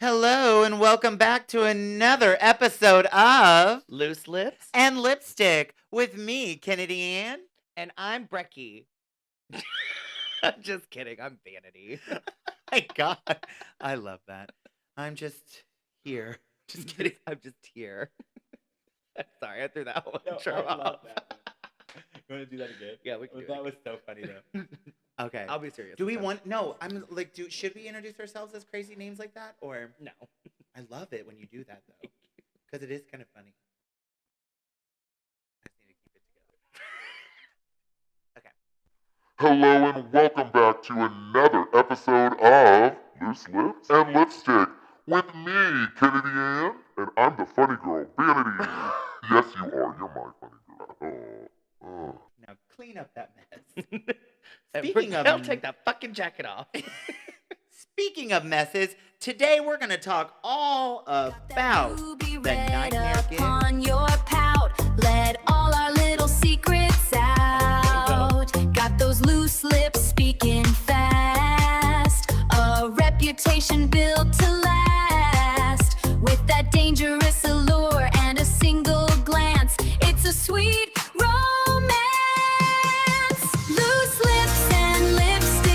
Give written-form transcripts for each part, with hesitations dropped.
Hello and welcome back to another episode of Loose lips. And Lipstick with me, Kennedy Ann. And I'm Brecky. Just kidding. I'm Vanity. My God, I love that. I'm just here. Just kidding. I'm just here. Sorry, I threw that one. No, intro I love off. that one. You want to do that again? Yeah, we can do it That was again. so funny though. Okay. I'll be serious. Do we this time. want? No, I'm like, should we introduce ourselves as crazy names like that, or No. I love it when you do that though, because it is kind of funny. I just need to keep it together. Okay. Hello and welcome back to another episode of Loose Lips and Lipstick with me, Kennedy Ann, and I'm the funny girl, Vanity. Yes, you are. You're my funny girl. Now clean up that mess. And Speaking of- I'll take that fucking jacket off. Speaking of messes, today we're going to talk all about the nightmare gig. On your pout, let all our little secrets out. Got those loose lips speaking fast, a reputation built to last. With that dangerous allure and a single glance, it's a sweet romance. Loose lips and lipstick.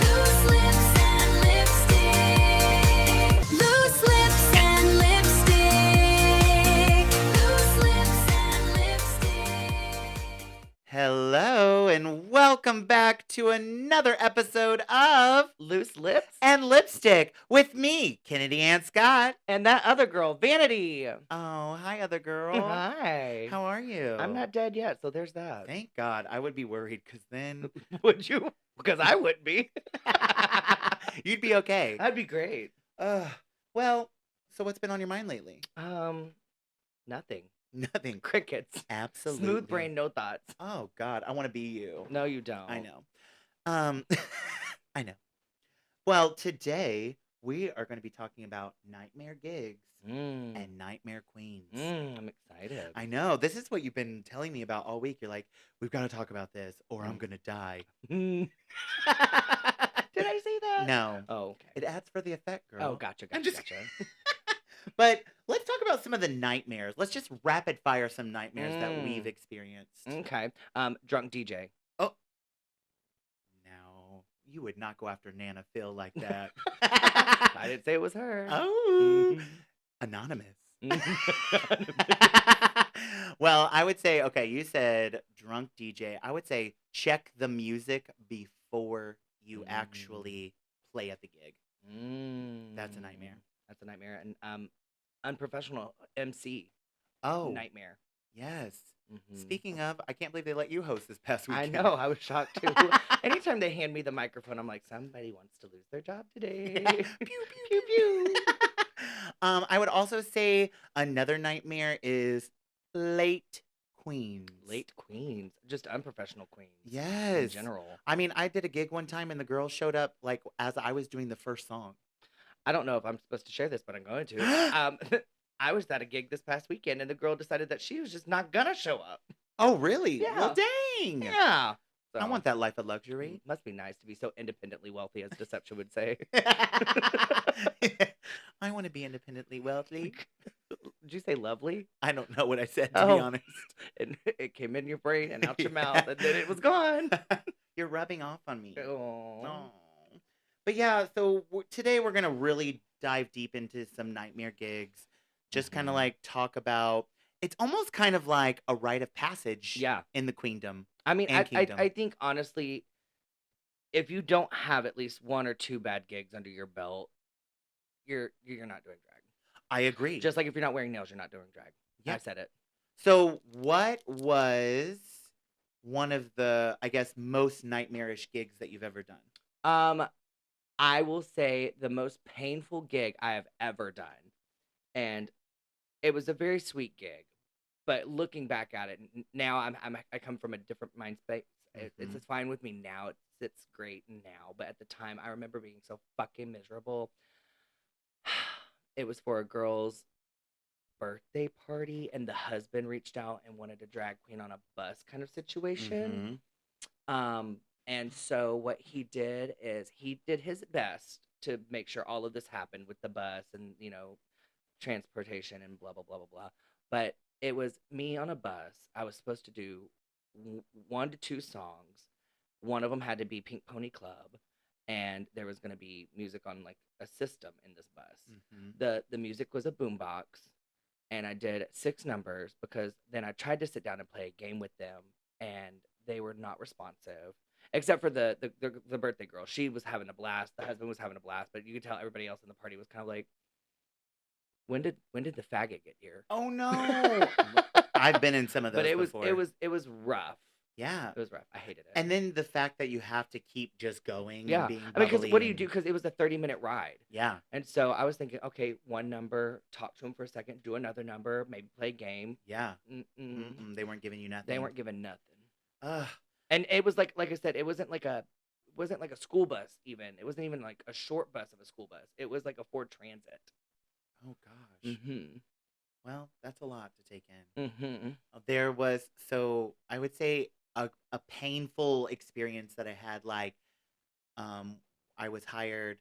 Loose lips and lipstick. Loose lips and lipstick. Loose lips and lipstick. Hello and welcome back to another episode of Loose lips. And Lipstick with me, Kennedy Ann Scott. And that other girl, Vanity. Oh, hi, other girl. Hi. How are you? I'm not dead yet, so there's that. Thank God. I would be worried because then Would you? Because I wouldn't be. you'd be okay. That'd be great. Well, so what's been on your mind lately? Nothing. Nothing. Crickets. Absolutely. Smooth brain, no thoughts. Oh, God. I want to be you. No, you don't. I know. I know. Well, today we are going to be talking about nightmare gigs and nightmare queens. I'm excited. I know. This is what you've been telling me about all week. You're like, we've got to talk about this or I'm going to die. Did I say that? No. Oh, okay. It adds for the effect, girl. Oh, gotcha, I'm gotcha, just gotcha. But let's talk about some of the nightmares. Let's just rapid fire some nightmares that we've experienced. Okay. Drunk DJ. Oh. No. You would not go after Nana Phil like that. I didn't say it was her. Oh. Anonymous. Well, I would say, okay, you said drunk DJ. I would say check the music before you actually play at the gig. That's a nightmare. That's a nightmare. And unprofessional MC. Oh, Nightmare. yes. Mhm. Speaking of, I can't believe they let you host this past I weekend. know. I was shocked too. Anytime they hand me the microphone, I'm like, somebody wants to lose their job today. Yeah. Pew, pew, pew. I would also say another nightmare is late queens. Late queens. Just unprofessional queens. In Yes. general. I mean, I did a gig one time and the girl showed up like as I was doing the first song. I don't know if I'm supposed to share this, but I'm going to. I was at a gig this past weekend, and the girl decided that she was just not gonna show up. Oh, really? Yeah. Well, dang. Yeah. I So, want that life of luxury. Must be nice to be so independently wealthy, as Deception would say. I want to be independently wealthy. Did you say lovely? I don't know what I said, to be Oh. honest. And it came in your brain and out your Yeah. mouth, and then it was gone. You're rubbing off on me. Oh. Aw. But yeah, so today we're going to really dive deep into some nightmare gigs. Just kind of Mhm. like talk about, it's almost kind of like a rite of passage Yeah. in the queendom. I mean, And kingdom. I think honestly, if you don't have at least one or two bad gigs under your belt, you're not doing drag. I agree. Just like if you're not wearing nails, you're not doing drag. Yeah. I said it. So what was one of the, I guess, most nightmarish gigs that you've ever done? I will say the most painful gig I have ever done, and it was a very sweet gig. But looking back at it now, I come from a different mind space. It's Mhm. fine with me now. It's great now. But at the time, I remember being so fucking miserable. It was for a girl's birthday party, and the husband reached out and wanted a drag queen on a bus kind of situation. Mhm. And so what he did is he did his best to make sure all of this happened with the bus and, transportation and blah, blah, blah, blah, blah. But it was me on a bus. I was supposed to do 1 to 2 songs. One of them had to be Pink Pony Club, and there was going to be music on like a system in this bus. The music was a boombox, and I did 6 numbers because then I tried to sit down and play a game with them, and they were not responsive. Except for the birthday girl. She was having a blast. The husband was having a blast, but you could tell everybody else in the party was kind of like, when did the faggot get here? Oh no. I've been in some of those before. It was rough. Yeah. It was rough. I hated it. And then the fact that you have to keep just going yeah. and being I mean, because bubbly what do you and- do? Because it was a 30-minute ride. Yeah. And so I was thinking, okay, 1 number, talk to him for a second, do another number, maybe play a game. Yeah. Mm-mm. They weren't giving you nothing. They weren't giving nothing. Ugh. And it was like I said, it wasn't like a school bus even. It wasn't even like a short bus of a school bus. It was like a Ford Transit. Oh gosh. Mm-hmm. Well, that's a lot to take in. Mm-hmm. There was, so I would say a painful experience that I had. Like, I was hired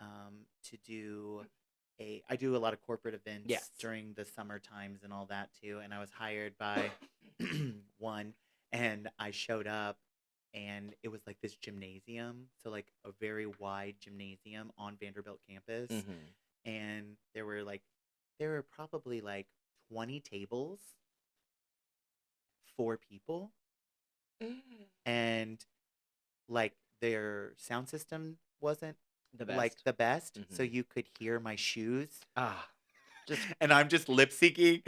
to do I do a lot of corporate events Yes. during the summer times and all that too. And I was hired by one, and I showed up, and it was like this gymnasium. So like a very wide gymnasium on Vanderbilt campus. Mm-hmm. And there were probably like 20 tables, 4 people, and like their sound system wasn't The best. like the best, so Mhm. you could hear my shoes, Just and I'm just lip syncing,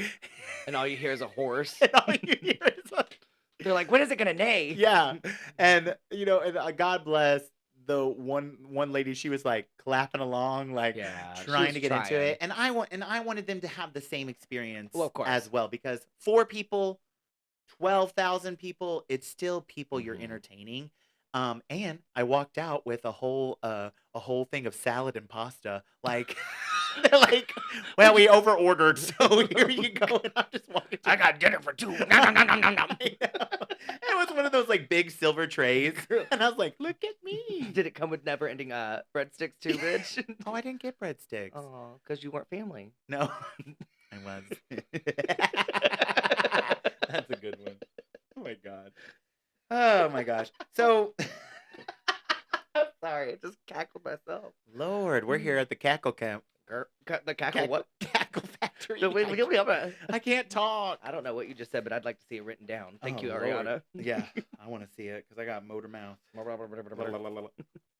and all you hear is a horse. and all you hear is like, They're like, when is it gonna neigh? yeah, and and God bless the one lady. She was like clapping along, like Yeah, she trying was to get into trying. it, and I wanted them to have the same experience, Well, of course. as well, because 4 people, 12,000 people, it's still people you're Mhm. entertaining. And I walked out with a whole thing of salad and pasta. Like, they're like, well, we over ordered, so here you go. And I'm just walking. I got dinner for 2. Nom, nom, nom, nom, nom, nom. I know. It was one of those like big silver trays, and I was like, look at me. Did it come with never-ending breadsticks too, bitch? Oh, I didn't get breadsticks. Oh, because you weren't family. No, I was. That's a good one. Oh my god. Oh my gosh. So, I'm sorry, I just cackled myself. Lord, we're here at the Cackle Camp. The cackle what? Cackle Factory. I I can't talk. don't know what you just said, but I'd like to see it written down. Thank Oh, you, Lord. Ariana. Yeah, I want to see it because I got motor mouth.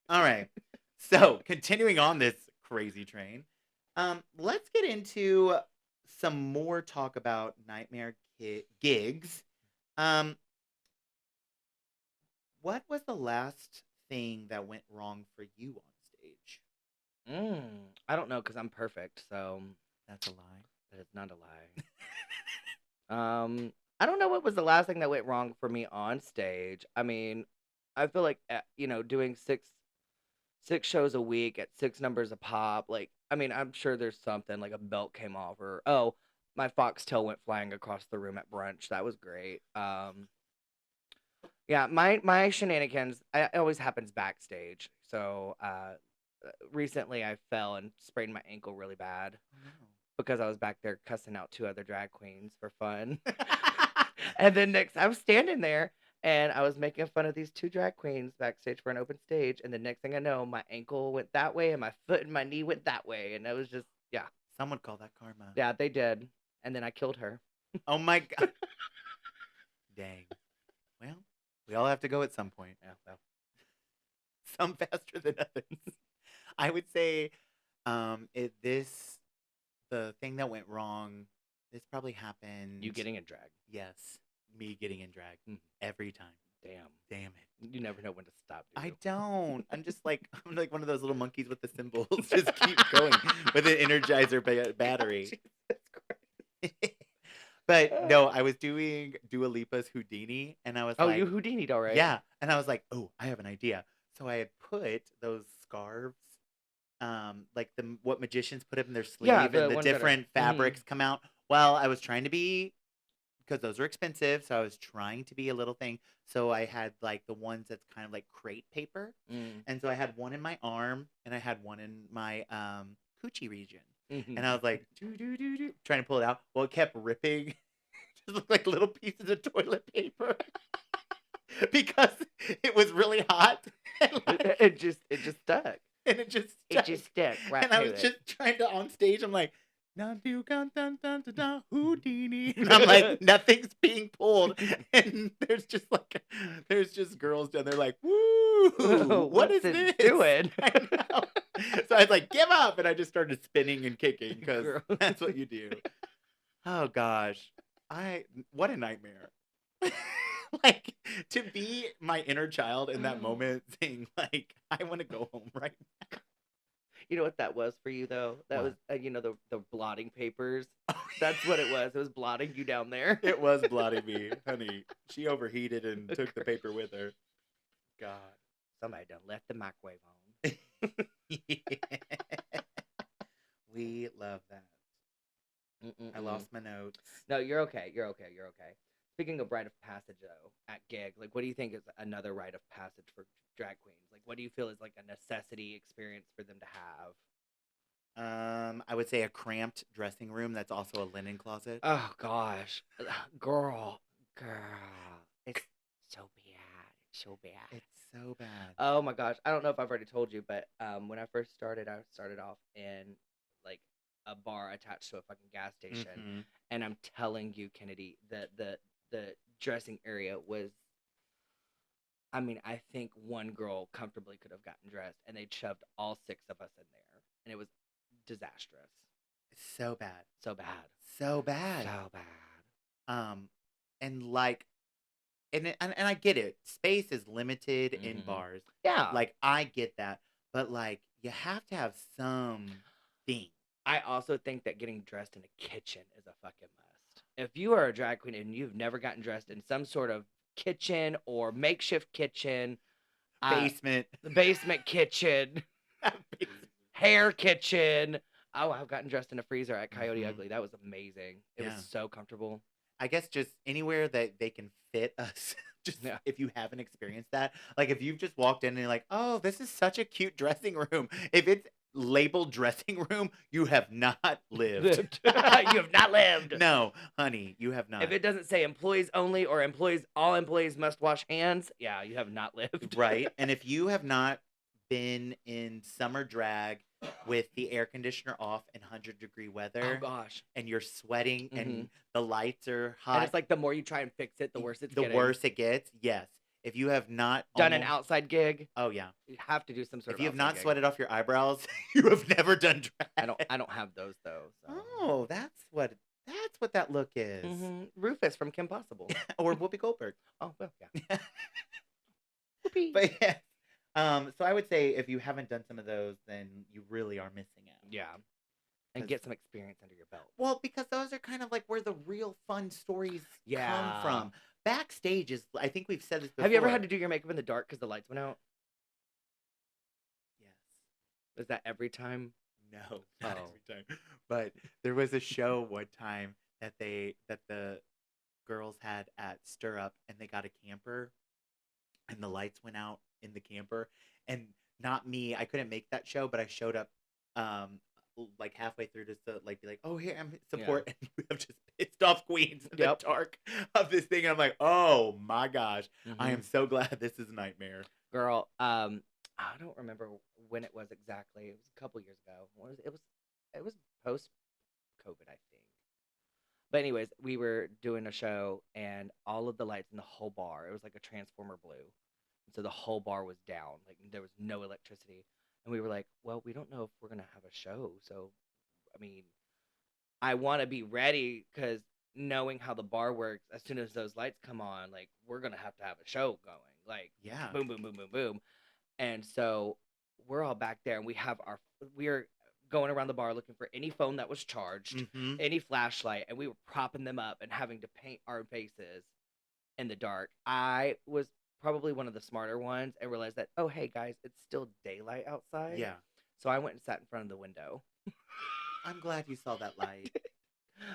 All right. So, continuing on this crazy train, let's get into some more talk about nightmare gigs. What was the last thing that went wrong for you on stage? I don't know because I'm perfect, so That's a lie. that is not a lie. I don't know what was the last thing that went wrong for me on stage. I mean, I feel like doing six shows a week at 6 numbers a pop. Like, I mean, I'm sure there's something like a belt came off, or my foxtail went flying across the room at brunch. That was great. Yeah, my shenanigans, it always happens backstage. So recently I fell and sprained my ankle really bad because I was back there cussing out 2 other drag queens for fun. And then next, I was standing there and I was making fun of these 2 drag queens backstage for an open stage. And the next thing I know, my ankle went that way and my foot and my knee went that way. And it was just, yeah. Some would call that karma. Yeah, they did. And then I killed her. Oh my god. Dang. Well, we all have to go at some point. Yeah, well. Some faster than others. I would say the thing that went wrong, this probably happened. You getting in drag. Yes. Me getting in drag. Every time. Damn it. You never know when to stop. Do I you? don't. I'm like one of those little monkeys with the cymbals. Just keep going with an Energizer battery. Jesus Christ. But no, I was doing Dua Lipa's Houdini, and I was Oh, like, you Houdini'd already. yeah, and I was like, oh, I have an idea. So I had put those scarves, like what magicians put up in their sleeve, Yeah, and the the ones that are- different fabrics come out. Well, I was trying to be, because those are expensive. So I was trying to be a little thing. So I had like the ones that's kind of like crepe paper. And so I had one in my arm and I had one in my coochie region. And I was like, trying to pull it out. Well, it kept ripping. Just looked like little pieces of toilet paper because it was really hot. And, like, it just stuck. and it just It just stuck right and I to was it. just trying to on stage. I'm like, Houdini. And I'm like, nothing's being pulled. And there's just girls down there like, woo, what What's is it this? doing? I know. So I was like, give up. And I just started spinning and kicking because Girl. that's what you do. Oh gosh. What a nightmare. Like to be my inner child in that moment saying like, I want to go home right now. You know what that was for you though? That What? was the blotting papers. That's what it was. It was blotting you down there. It was blotting me, honey. She overheated and took the paper with her. God. Somebody done left the microwave on. We love that. I Mm-mm-mm. lost my notes. No, you're okay. You're okay. You're okay. Speaking of rite of passage though, at gig, like what do you think is another rite of passage for drag queens? Like what do you feel is like a necessity experience for them to have? I would say a cramped dressing room that's also a linen closet. Oh gosh. Girl. It's so bad. It's so bad. It's so bad. Oh my gosh. I don't know if I've already told you, but when I first started, I started off in like a bar attached to a fucking gas station. Mhm. And I'm telling you, Kennedy, the dressing area was, I mean, I think one girl comfortably could have gotten dressed and they shoved all 6 of us in there. And it was disastrous. It's so bad. So bad. So bad. So bad. And like, and I get it. Space is limited in Mhm. bars. Yeah. Like I get that, but like you have to have some thing. I also think that getting dressed in a kitchen is a fucking must. If you are a drag queen and you've never gotten dressed in some sort of kitchen or makeshift kitchen, Basement. the basement kitchen, hair kitchen. Oh, I've gotten dressed in a freezer at Coyote Mhm. Ugly. That was amazing. It Yeah. was so comfortable. I guess just anywhere that they can fit us. Just Yeah. if you haven't experienced that, like if you've just walked in and you're like, oh, this is such a cute dressing room. If it's labeled dressing room, you have not lived. You have not lived. No, honey, you have not. If it doesn't say employees only or all employees must wash hands, yeah, you have not lived. Right. And if you have not been in summer drag with the air conditioner off in 100-degree Oh weather gosh. and you're sweating and the lights are hot, And it's like the more you try and fix it, the worse it's the getting. worse it gets. Yes. If you have not Done an almost- outside gig, Oh yeah. you have to do some sort If of you have outside not gig. sweated off your eyebrows, you have never done drag. I don't have those though. So. Oh, that's what that look is. Mhm. Rufus from Kim Possible. Or Whoopi Goldberg. Oh well, yeah. Whoopee. But yeah. So I would say if you haven't done some of those, then you really are missing out. Yeah. And 'Cause- get some experience under your belt. Well, because those are kind of like where the real fun stories Yeah. come from. Backstage is, I think we've said this before. Have you ever had to do your makeup in the dark because the lights went out? Yes. Is that every time? No, not Oh. every time. But there was a show one time that the girls had at Stir Up, and they got a camper, and the lights went out in the camper, and not me. I couldn't make that show, but I showed up, like halfway through just to like be like, oh here I'm support, and we have just pissed off queens in Yep. the dark of this thing, and I'm like, oh my gosh, I Mhm. am so glad this is a nightmare. Girl, I don't remember when it was exactly. It was a couple years ago. It was post COVID, I think. But anyways, we were doing a show and all of the lights in the whole bar, it was like a transformer blue. And so the whole bar was down. Like there was no electricity. And we were like, well, we don't know if we're gonna have a show. So I mean, I wanna be ready because knowing how the bar works, as soon as those lights come on, like we're gonna have to have a show going. Like Yeah. boom, boom, boom, boom, boom. And so we're all back there and we're going around the bar looking for any phone that was charged, Mhm. any flashlight, and we were propping them up and having to paint our faces in the dark. I was probably one of the smarter ones and realized that, oh hey guys, it's still daylight outside. Yeah. So I went and sat in front of the window. I'm glad you saw that light.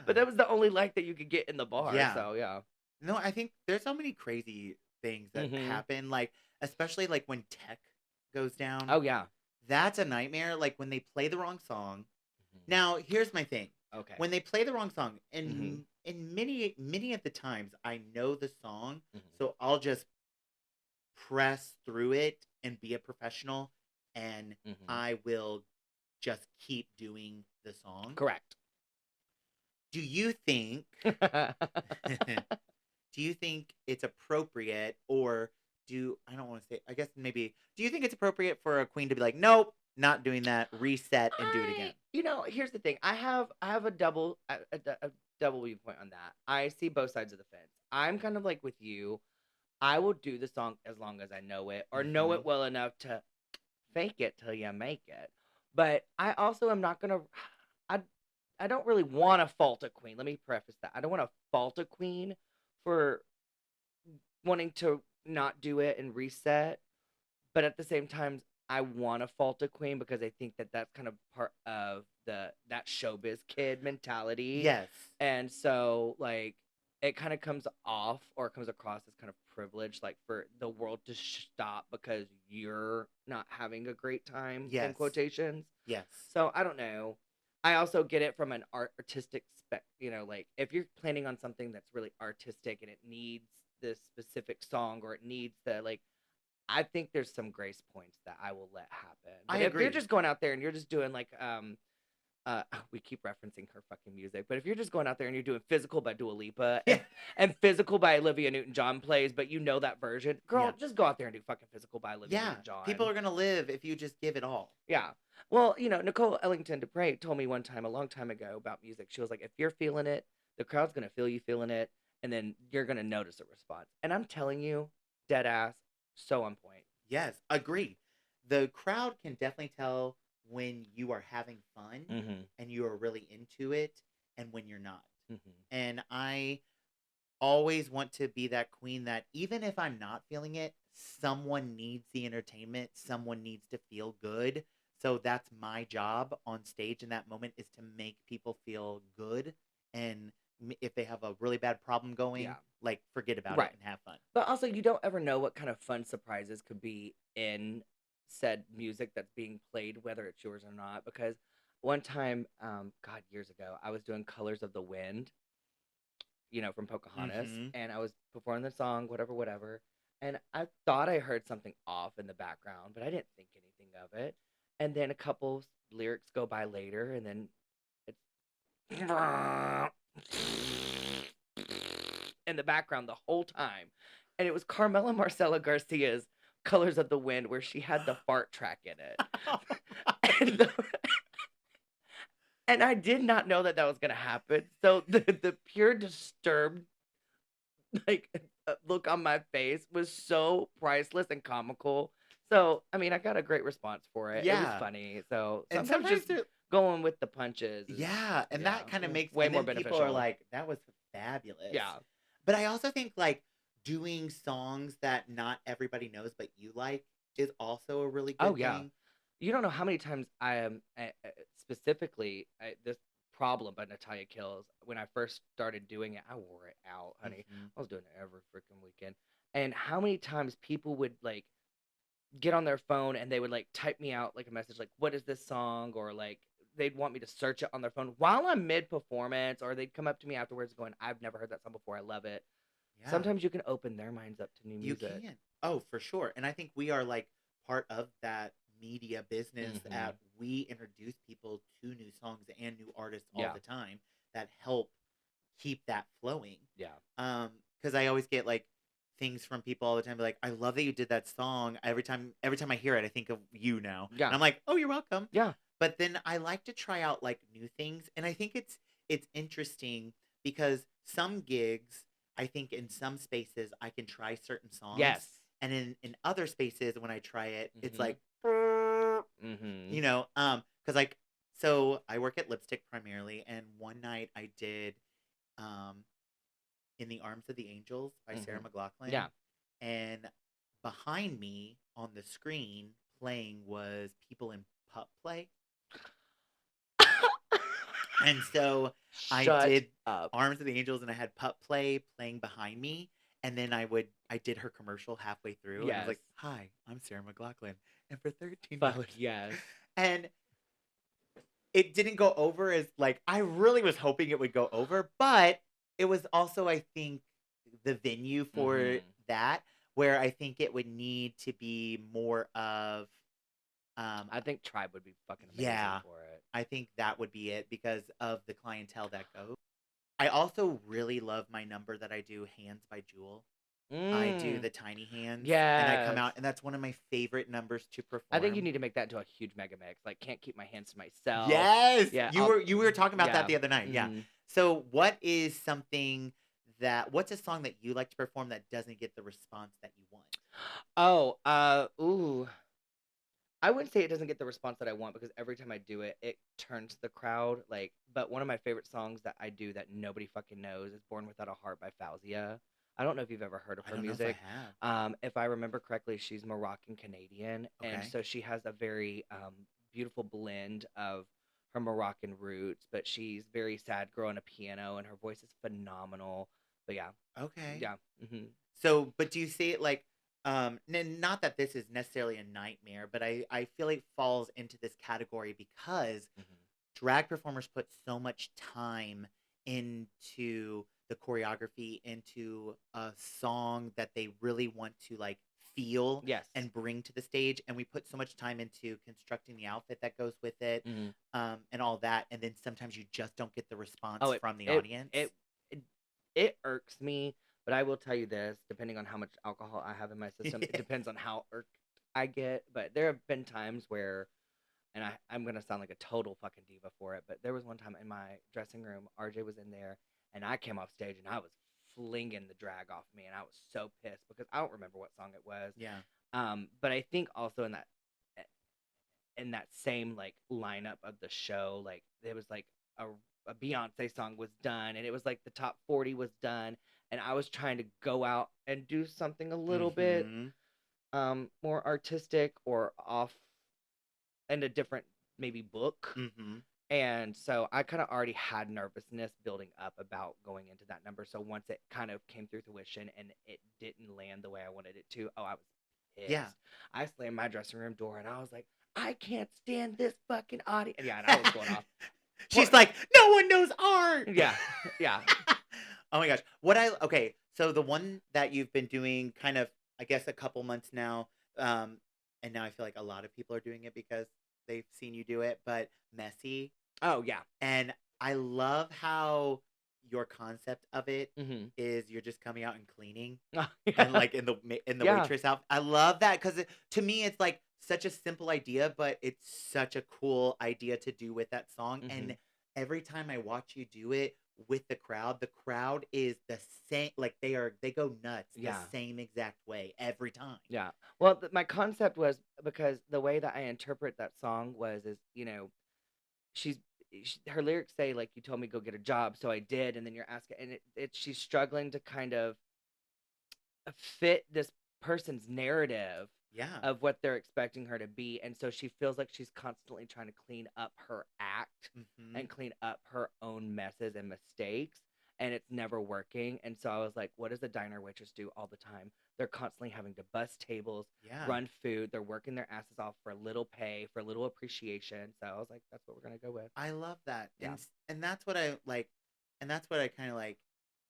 But that was the only light that you could get in the bar. Yeah. So yeah. No, I think there's so many crazy things that Mhm. happen, like especially like when tech goes down. Oh yeah. That's a nightmare. Like when they play the wrong song. Mhm. Now, here's my thing. Okay. When they play the wrong song, and Mhm. in many of the times I know the song, Mhm. so I'll just press through it and be a professional, and Mhm. I will just keep doing the song. Correct. Do you think do you think it's appropriate, or I don't want to say, I guess maybe, do you think it's appropriate for a queen to be like, nope, not doing that, reset and do it again? Here's the thing. I have a double viewpoint on that. I see both sides of the fence. I'm kind of like with you. I will do the song as long as I know it, or know it well enough to fake it till you make it. But I also am not gonna. I don't really want to fault a queen. Let me preface that. I don't want to fault a queen for wanting to not do it and reset. But at the same time, I want to fault a queen because I think that that's kind of part of that showbiz kid mentality. Yes. And so, like, it kind of comes off or comes across as kind of privileged, like for the world to stop because you're not having a great time, in Yes. quotations. Yes. So I don't know. I also get it from an artistic like if you're planning on something that's really artistic and it needs this specific song or it needs the like, I think there's some grace points that I will let happen. But I if agree. you're just going out there and you're just doing like we keep referencing her fucking music, but if you're just going out there and you're doing Physical by Dua Lipa and Physical by Olivia Newton-John plays, but you know that version, girl, just go out there and do fucking Physical by Olivia Newton-John. People are gonna live if you just give it all. Yeah. Well, Nicole Ellington Dupre told me one time, a long time ago, about music. She was like, if you're feeling it, the crowd's gonna feel you feeling it, and then you're gonna notice a response. And I'm telling you, dead ass, so on point. Yes, agree. The crowd can definitely tell when you are having fun and you are really into it, and when you're not. And I always want to be that queen that even if I'm not feeling it, someone needs the entertainment, someone needs to feel good. So that's my job on stage in that moment, is to make people feel good. And if they have a really bad problem going, like, forget about it and have fun. But also, you don't ever know what kind of fun surprises could be in said music that's being played, whether it's yours or not. Because one time, God, years ago, I was doing Colors of the Wind, from Pocahontas, and I was performing the song, whatever, and I thought I heard something off in the background, but I didn't think anything of it. And then a couple lyrics go by later, and then it's in the background the whole time. And it was Carmela Marcela Garcia's Colors of the Wind, where she had the fart track in it. And I did not know that was going to happen. So the pure disturbed look on my face was so priceless and comical. So, I mean, I got a great response for it. It was funny. So sometimes just going with the punches. And that kind of makes way more beneficial. People are like, that was fabulous. Yeah. But I also think, like, doing songs that not everybody knows but you like is also a really good thing. You don't know how many times I am, specifically, this Problem by Natalia Kills, when I first started doing it, I wore it out, honey. I was doing it every freaking weekend. And how many times people would, like, get on their phone and they would, like, type me out, like, a message, like, what is this song? Or, like, they'd want me to search it on their phone while I'm mid-performance, or they'd come up to me afterwards going, I've never heard that song before, I love it. Yeah. Sometimes you can open their minds up to new music. You can. Oh, for sure. And I think we are, like, part of that media business that we introduce people to new songs and new artists all the time that help keep that flowing. Because I always get, like, things from people all the time, like, I love that you did that song. Every time I hear it, I think of you now. And I'm like, oh, you're welcome. But then I like to try out, like, new things, and I think it's interesting because some gigs, I think in some spaces I can try certain songs. And in other spaces when I try it, it's like, because, like, so I work at Lipstick primarily, and one night I did In the Arms of the Angels by Sarah McLachlan. And behind me on the screen playing was People in Pup Play. And so I Shut did up. Arms of the Angels, and I had Pup Play playing behind me, and then I did her commercial halfway through, and I was like, Yes. "Hi, I'm Sarah McLachlan, and for $13." Fuck yes. And it didn't go over as like I really was hoping it would go over, but it was also, I think, the venue for Mhm. that, where I think it would need to be more of I think Tribe would be fucking amazing yeah, for it. I think that would be it because of the clientele that goes. I also really love my number that I do, Hands by Jewel. I do Mm. the tiny hands, and I come Yes. out, and that's one of my favorite numbers to I think you perform. need to make that into a huge mega mix. Like, can't keep my hands to myself. Yes, Yeah. you were talking about that Yeah. the other night. Yeah. Mhm. So, what's a song that you like to perform that doesn't get the response that you want? Oh, ooh. I wouldn't say it doesn't get the response that I want because every time I do it, it turns the crowd. Like, but one of my favorite songs that I do that nobody fucking knows is "Born Without a Heart" by Fauzia. I don't know if you've ever heard of I her don't know if music. I have. If I remember correctly, she's Moroccan Canadian, and Okay. so she has a very beautiful blend of her Moroccan roots, but she's very sad girl on a piano, and her voice is phenomenal. But yeah, Okay. yeah. Hmm. So, but do you see it like, not that this is necessarily a nightmare, but I feel it falls into this category because drag performers put so much time into the choreography, into a song that they really want to like feel Yes. and bring to the stage, and we put so much time into constructing the outfit that goes with it, Mhm. and all that, and then sometimes you just don't get the response Oh, from the audience. it it irks me, but I will tell you this: depending on how much alcohol I have in my system, it depends on how irked I get. But there have been times where, and I'm gonna sound like a total fucking diva for it, but there was one time in my dressing room, RJ was in there, and I came off stage and I was flinging the drag off me, and I was so pissed because I don't remember what song it was. Yeah. But I think also in that same like lineup of the show, like there was like a Beyonce song was done, and it was like the top 40 was done, and I was trying to go out and do something a little bit Mhm. more artistic or off and a different maybe book. Mhm. And so I kind of already had nervousness building up about going into that number. So once it kind of came through fruition and it didn't land the way I wanted it to, oh, I was pissed. Yeah. I slammed my dressing room door and I was like, I can't stand this fucking audience. Yeah, and I was going off. She's like, no one knows art. Yeah, yeah. Oh my gosh. Okay, so the one that you've been doing kind of, I guess, a couple months now, and now I feel like a lot of people are doing it because they've seen you do it, but Messy. Oh, yeah. And I love how your concept of it Mm-hmm. is you're just coming out and cleaning Yeah. and like in the Yeah. waitress outfit. I love that because to me it's like such a simple idea, but it's such a cool idea to do with that song. Mhm. And every time I watch you do it with the crowd is the same. Like they go nuts Yeah. the same exact way every time. Yeah. Well, my concept was because the way that I interpret that song is her lyrics say like you told me go get a job, so I did, and then you're asking, and she's struggling to kind of fit this person's narrative Yeah. of what they're expecting her to be, and so she feels like she's constantly trying to clean up her act Mhm. and clean up her own messes and mistakes, and it's never working. And so I was like, what does a diner waitress do all the time? They're constantly having to bust tables, Yeah. run food, they're working their asses off for little pay, for little appreciation. So I was like, that's what we're gonna go with. I love that. Yeah. And that's what I like, and that's what I kind of like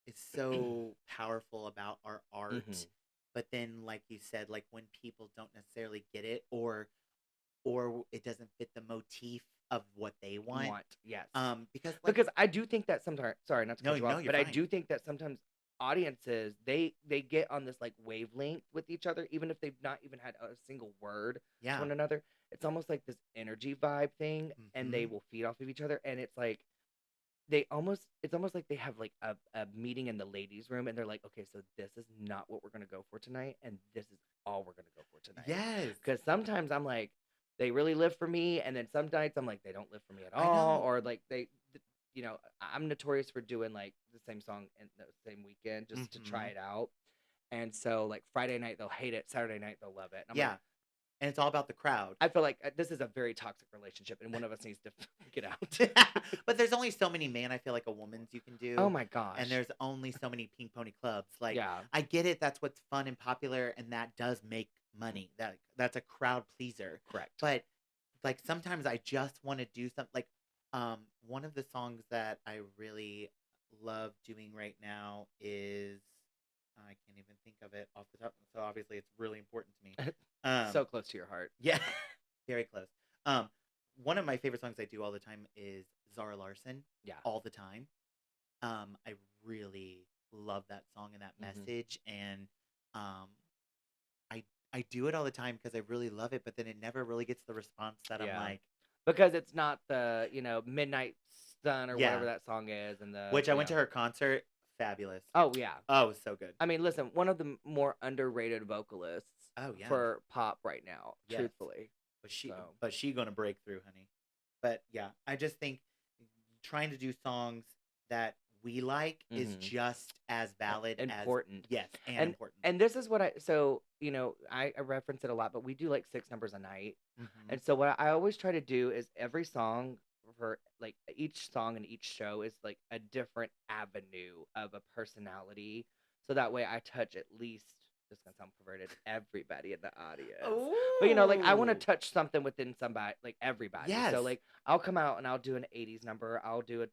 is so powerful about our art. Mhm. But then like you said, like when people don't necessarily get it or it doesn't fit the motif of what they want. Yes. Because like Because I do think that sometimes, sorry, not to No, cut you no, off, you're but I fine. do think that sometimes audiences they get on this like wavelength with each other, even if they've not even had a single word to Yeah. one another. It's almost like this energy vibe thing, and they Mhm. will feed off of each other, and it's like it's almost like they have like a meeting in the ladies' room, and they're like, okay, so this is not what we're gonna go for tonight, and this is all we're gonna go for tonight. Yes. Because sometimes I'm like, they really live for me, and then some nights I'm like, they don't live for me at I all, know. or like I'm notorious for doing like the same song in the same weekend just to try Mhm. it out. And so like Friday night they'll hate it, Saturday night they'll love it. And I'm Yeah. like, and it's all about the crowd. I feel like this is a very toxic relationship, and one of us needs to get out. But there's only so many I feel like a woman's you can do. Oh my gosh. And there's only so many pink pony clubs. Like, yeah. I get it. That's what's fun and popular, and that does make money. That's a crowd pleaser. Correct. But like sometimes I just want to do something. Like, one of the songs that I really love doing right now is I can't even think of it off the top. So obviously it's really important to me. So close to your heart. Yeah, very close. One of my favorite songs I do all the time is Zara Larsson. Yeah. All the time. I really love that song and that message, and I do it all the time because I really love it, but then it never really gets the response that I'm like. Because it's not the, Midnight Sun or whatever that song is. And Which I went to her concert. Fabulous. Oh, yeah. Oh, it was so good. I mean, listen, one of the more underrated vocalists for pop right now, truthfully. But she gonna break through, honey. But yeah, I just think trying to do songs that we like is just as valid important. And important. And this is what I reference it a lot, but we do like 6 numbers a night. And so what I always try to do is every song for like each song and each show is like a different avenue of a personality. So that way I touch at least, this is gonna sound perverted, everybody in the audience. Ooh. But like I want to touch something within somebody, like everybody. Yes. So like I'll come out and I'll do an 80s number, I'll do a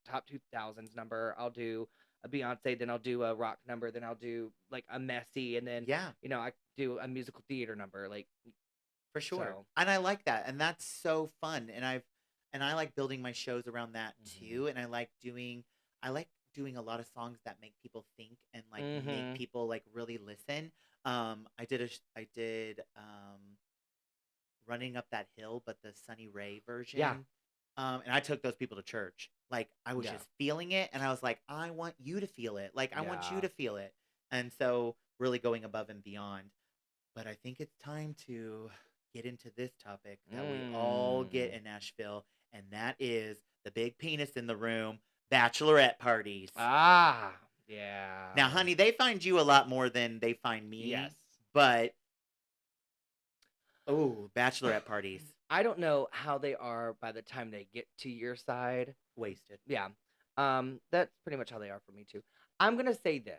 top 2000s number, I'll do a Beyonce, then I'll do a rock number, then I'll do like a messy, and then I do a musical theater number, like for sure. So. And I like that, and that's so fun. And I like building my shows around that too. And I like doing a lot of songs that make people think and like make people like really listen. I did Running Up That Hill, but the Sunny Ray version. Yeah. And I took those people to church. Like I was just feeling it, and I was like, I want you to feel it. Like I want you to feel it. And so really going above and beyond. But I think it's time to get into this topic that we all get in Nashville, and that is the big penis in the room, bachelorette parties. Ah, yeah. Now, honey, they find you a lot more than they find me. Yes. But, bachelorette parties. I don't know how they are by the time they get to your side. Wasted. Yeah. That's pretty much how they are for me, too. I'm going to say this.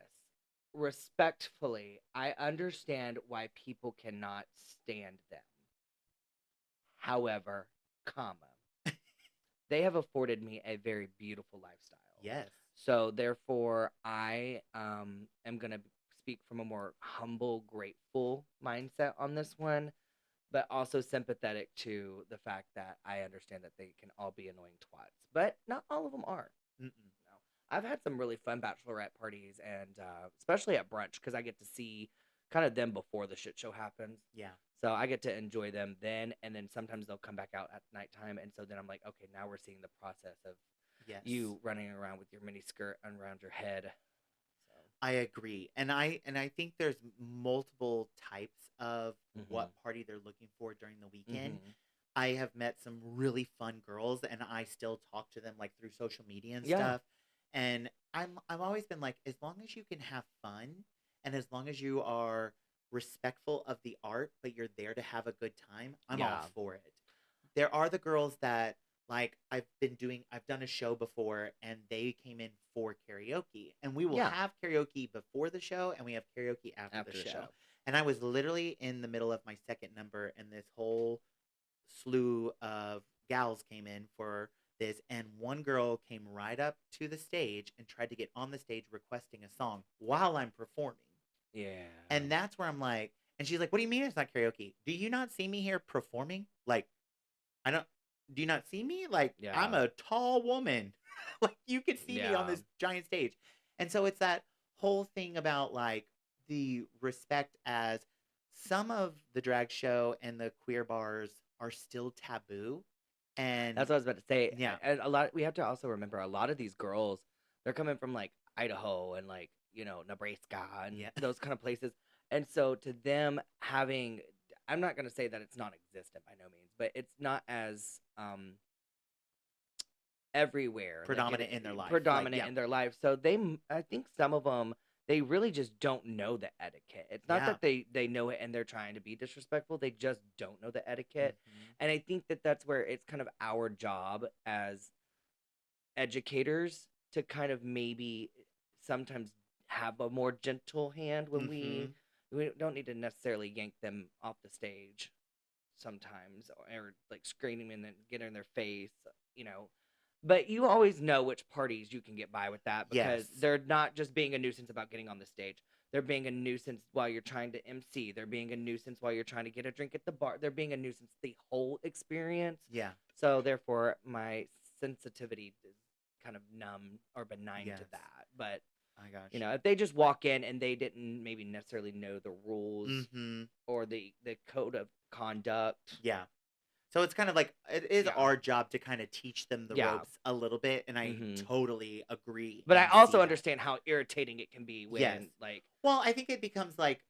Respectfully, I understand why people cannot stand them. However, they have afforded me a very beautiful lifestyle. Yes. So therefore, I am going to speak from a more humble, grateful mindset on this one, but also sympathetic to the fact that I understand that they can all be annoying twats, but not all of them are. No. I've had some really fun bachelorette parties, and especially at brunch, because I get to see kind of them before the shit show happens. Yeah. So I get to enjoy them then, and then sometimes they'll come back out at nighttime, and so then I'm like, okay, now we're seeing the process of you running around with your mini skirt around your head. So. I agree, and I think there's multiple types of what party they're looking for during the weekend. I have met some really fun girls, and I still talk to them like through social media and stuff. And I've always been like, as long as you can have fun, and as long as you are respectful of the art, but you're there to have a good time, I'm all for it. There are the girls that like I've done a show before, and they came in for karaoke, and we will have karaoke before the show, and we have karaoke after the show. And I was literally in the middle of my second number, and this whole slew of gals came in for this, and one girl came right up to the stage and tried to get on the stage requesting a song while I'm performing. Yeah. And that's where I'm like, and she's like, what do you mean it's not karaoke? Do you not see me here performing? Like, do you not see me? Like, I'm a tall woman. Like, you could see me on this giant stage. And so it's that whole thing about like the respect, as some of the drag show and the queer bars are still taboo. And that's what I was about to say. Yeah. And we have to also remember, a lot of these girls, they're coming from like Idaho and like, Nebraska and those kind of places. And so to them having, I'm not going to say that it's non-existent by no means, but it's not as everywhere. Predominant in their life. Predominant in their life. So I think some of them, they really just don't know the etiquette. It's not Yeah. that they know it and they're trying to be disrespectful. They just don't know the etiquette. Mhm. And I think that that's where it's kind of our job as educators to kind of maybe sometimes have a more gentle hand when Mhm. we don't need to necessarily yank them off the stage sometimes, or like screaming and then get in their face, you know. But you always know which parties you can get by with that, because Yes. they're not just being a nuisance about getting on the stage. They're being a nuisance while you're trying to MC. They're being a nuisance while you're trying to get a drink at the bar. They're being a nuisance the whole experience. Yeah. So therefore, my sensitivity is kind of numb or benign Yes. to that. But Oh my gosh. you know, if they just walk in and they didn't maybe necessarily know the rules Mhm. or the code of conduct, Yeah. So it's kind of like it is Yeah. our job to kind of teach them the Yeah. ropes a little bit, and I Mhm. totally agree. but I and see also that. understand how irritating it can be when Yes. like Well, I think it becomes like,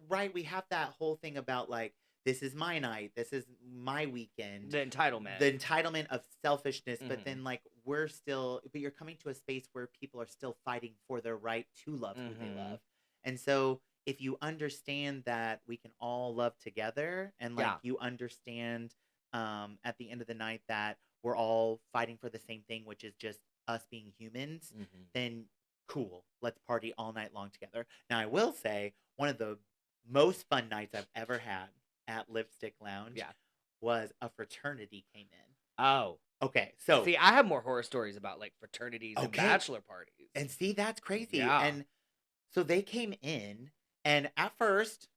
right, we have that whole thing about like, this is my night, this is my weekend, the entitlement. the entitlement of selfishness, but Mhm. then like but you're coming to a space where people are still fighting for their right to love who they Mhm. love. And so if you understand that we can all love together, and like Yeah. you understand at the end of the night that we're all fighting for the same thing, which is just us being humans, Mhm. then cool, let's party all night long together. Now I will say one of the most fun nights I've ever had at Lipstick Lounge Yeah. was a fraternity came in. Oh, Okay, so see, I have more horror stories about like fraternities and Okay. bachelor parties. and see, that's crazy. Yeah. And so they came in, and at first,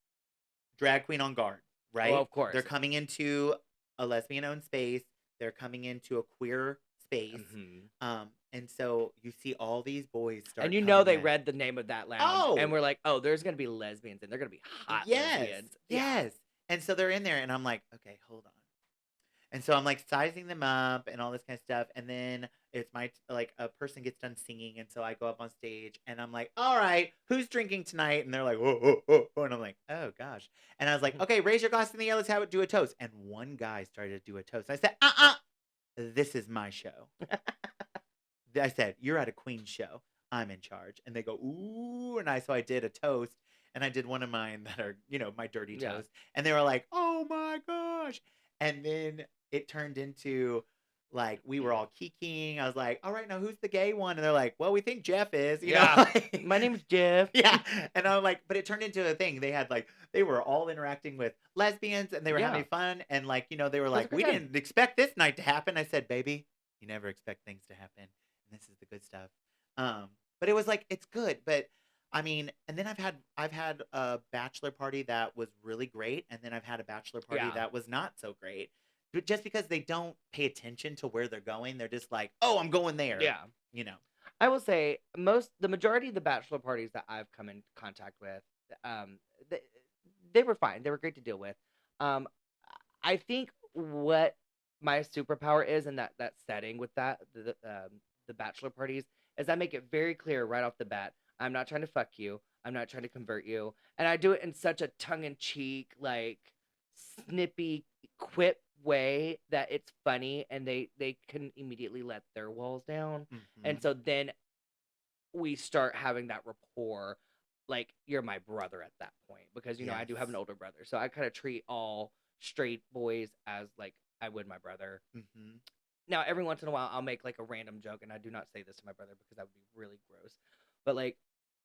drag queen on guard, right? Well, of course. They're coming into a lesbian-owned space. They're coming into a queer space. Mhm. And so you see all these boys start And you know coming they in. read the name of that lounge, Oh! and we're like, oh, there's gonna be lesbians, and they're gonna be hot Yes, lesbians. Yeah. yes. And so they're in there, and I'm like, okay, hold on. And so I'm like sizing them up and all this kind of stuff. And then it's like a person gets done singing. And so I go up on stage and I'm like, all right, who's drinking tonight? And they're like, whoa, whoa, whoa, whoa. And I'm like, oh gosh. And I was like, okay, raise your glass in the air. Let's do a toast. And one guy started to do a toast. I said, this is my show. I said, you're at a queen show. I'm in charge. And they go, ooh. And so I did a toast. And I did one of mine that are, my dirty Yeah. toast. And they were like, oh my gosh. And then it turned into like we were all kikiing. I was like, all right, now who's the gay one? And they're like, well, we think Jeff is. You know? Yeah. My name's Jeff. Yeah. And I'm like, but it turned into a thing. They were all interacting with lesbians and they were Yeah. having fun. And like, they were It was like, a good we time. didn't expect this night to happen. I said, baby, you never expect things to happen. And this is the good stuff. But it was like, it's good. But I mean, and then I've had a bachelor party that was really great. And then I've had a bachelor party Yeah. that was not so great. But just because they don't pay attention to where they're going, they're just like, oh, I'm going there. Yeah. I will say the majority of the bachelor parties that I've come in contact with, they were fine. They were great to deal with. I think what my superpower is in that setting with the bachelor parties is I make it very clear right off the bat. I'm not trying to fuck you. I'm not trying to convert you. And I do it in such a tongue-in-cheek, like snippy quip way that it's funny, and they can immediately let their walls down. And so then we start having that rapport, like you're my brother at that point, because I do have an Yes. older brother, so I kind of treat all straight boys as like I would my brother. Mm-hmm. Now every once in a while I'll make like a random joke, and I do not say this to my brother because that would be really gross, but like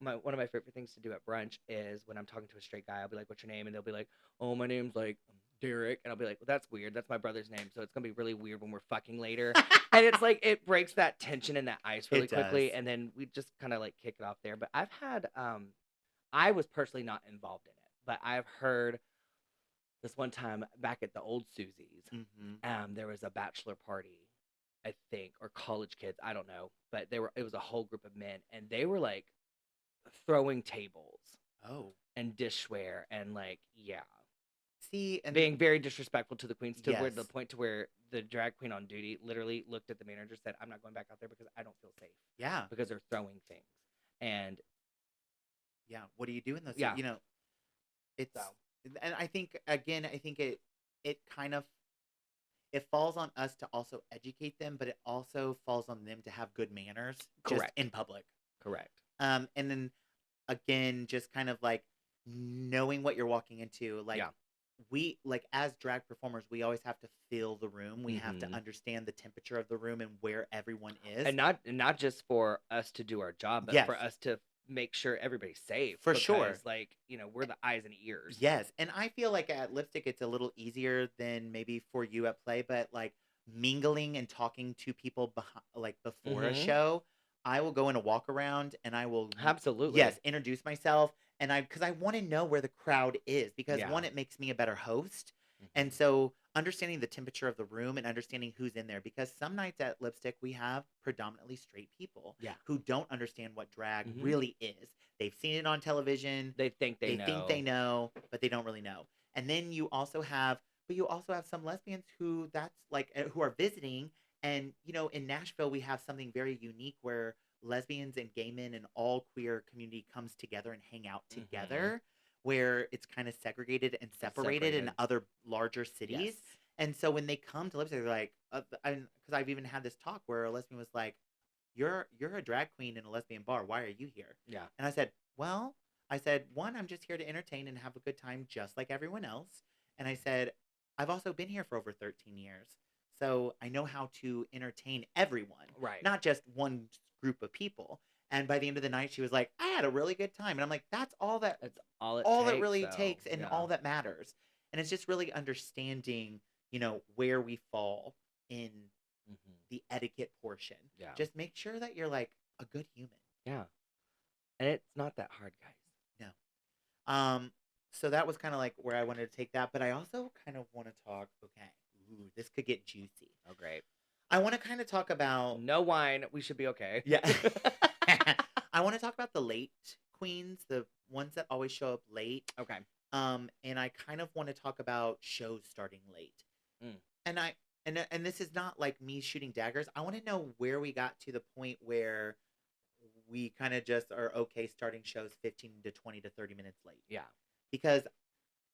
one of my favorite things to do at brunch is when I'm talking to a straight guy, I'll be like, what's your name? And they'll be like, oh, my name's like Derek. And I'll be like, well, that's weird. That's my brother's name. So it's going to be really weird when we're fucking later. And it's like, it breaks that tension and that ice really It quickly. does. And then we just kind of like kick it off there. But I've had, I was personally not involved in it, but I've heard this one time back at the old Susie's, Mm-hmm. there was a bachelor party, I think, or college kids. I don't know. But it was a whole group of men, and they were like throwing tables Oh, and dishware and like, yeah. see, and Being very disrespectful to the queens to where the Yes. point to where the drag queen on duty literally looked at the manager, said, I'm not going back out there because I don't feel safe yeah, because they're throwing things. And yeah. What do you do in those? Yeah. It's So. and I think again, it kind of it falls on us to also educate them, but it also falls on them to have good manners just Correct. in public. Correct. And then again, just kind of like knowing what you're walking into. Like Yeah. we like as drag performers, we always have to feel the room. We have to Mhm. understand the temperature of the room and where everyone is. And not just for us to do our job, but for Yes. us to make sure everybody's safe. For sure. Because, like, we're the eyes and ears. Yes, and I feel like at Lipstick it's a little easier than maybe for you at Play, but like mingling and talking to people like before a Mhm. show, I will go in a walk around and I will Absolutely. yes, introduce myself and because I want to know where the crowd is because Yeah. one, it makes me a better host. And Mhm. so understanding the temperature of the room and understanding who's in there because some nights at Lipstick we have predominantly straight people Yeah. who don't understand what drag Mhm. really is. They've seen it on television. They think they They think they know, but they don't really know. And then you also have some lesbians who that's like who are visiting. And in Nashville, we have something very unique where lesbians and gay men and all queer community comes together and hang out Mhm. together, where it's kind of segregated and separated in separated. other larger cities. Yes. And so when they come to Lipstick, they're like, because I've even had this talk where a lesbian was like, "You're a drag queen in a lesbian bar. Why are you here?" Yeah. And I said, "Well, I said, one, I'm just here to entertain and have a good time just like everyone else. And I said, I've also been here for over 13 years. So I know how to entertain everyone, Right. not just one group of people." And by the end of the night, she was like, "I had a really good time." And I'm like, that's all that That's all it all takes, that really though. takes and Yeah. all that matters. And it's just really understanding, where we fall in Mhm. the etiquette portion. Yeah. Just make sure that you're like a good human. Yeah. And it's not that hard, guys. So that was kind of like where I wanted to take that, but I also kind of want to talk. Okay, this could get juicy. Oh, great. I want to kind of talk about. No wine. We should be okay. Yeah, I want to talk about the late queens, the ones that always show up late. Okay. And I kind of want to talk about shows starting late. Mm. And this is not like me shooting daggers. I want to know where we got to the point where we kind of just are okay starting shows 15 to 20 to 30 minutes late. Yeah. Because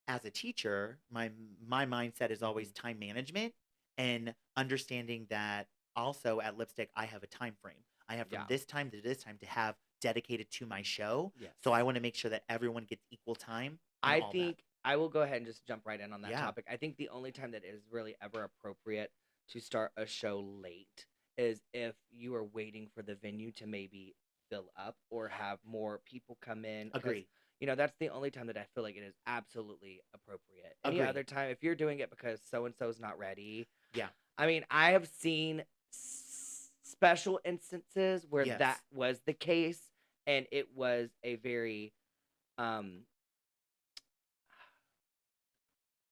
as a teacher, my mindset is always time management and understanding that also at Lipstick I have a time frame. I have from Yeah. this time to this time to have dedicated to my show. Yes. So I want to make sure that everyone gets equal time. and I all that. think I will go ahead and just jump right in on that Yeah. topic. I think the only time that is really ever appropriate to start a show late is if you are waiting for the venue to maybe fill up or have more people come in. 'Cause, Agree. that's the only time that I feel like it is absolutely appropriate. Any Agree. other time, if you're doing it because so and so's not ready. Yeah. I mean, I have seen special instances where Yes. that was the case, and it was a very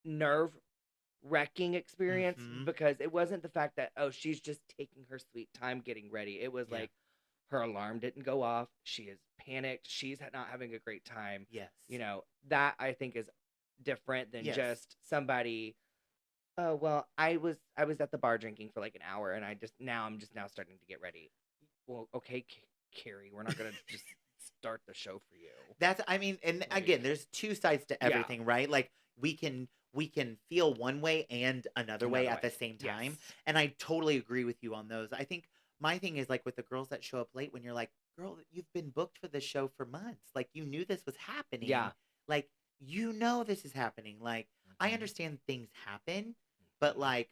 nerve-wracking experience Mhm. because it wasn't the fact that, oh, she's just taking her sweet time getting ready. It was Yeah. like her alarm didn't go off. She is panicked. She's not having a great time. Yes. That I think is different than Yes. just somebody, oh, well, I was at the bar drinking for like an hour and I'm just now starting to get ready. Well, okay, Carrie, we're not going to just start the show for you. And Like- again, there's two sides to Yeah. everything, right? Like we can feel one way and another way at the same time. Yes. And I totally agree with you on those. I think my thing is like with the girls that show up late when you're like, girl, you've been booked for this show for months. Like you knew this was happening. Yeah. Like this is happening. Like I Mhm. understand things happen, but like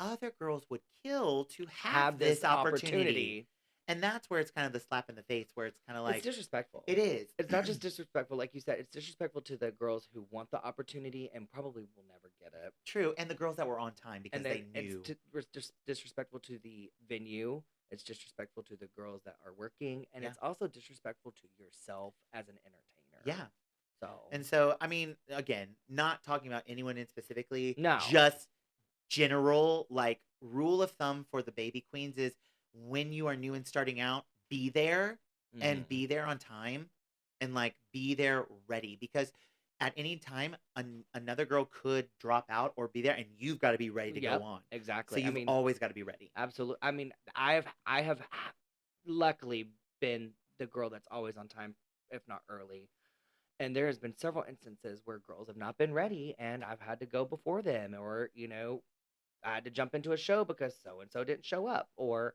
other girls would kill to Have this this opportunity. opportunity. And that's where it's kind of the slap in the face where it's kind of like It's disrespectful. it is. It's not just disrespectful, like you said. It's disrespectful to the girls who want the opportunity and probably will never get it. True, and the girls that were on time because And they then knew. it's just disrespectful to the venue. It's disrespectful to the girls that are working, and Yeah. it's also disrespectful to yourself as an entertainer. Yeah. So And so, I mean, again, not talking about anyone in specifically. No. Just general, like, rule of thumb for the baby queens is when you are new and starting out, be there and Mhm. be there on time and, like, be there ready. Because at any time, another girl could drop out or be there and you've got to be ready to Yep, go on. So exactly. you've always got to be ready. Absolutely. I mean, I have luckily been the girl that's always on time, if not early. And there has been several instances where girls have not been ready, and I've had to go before them, or I had to jump into a show because so and so didn't show up, or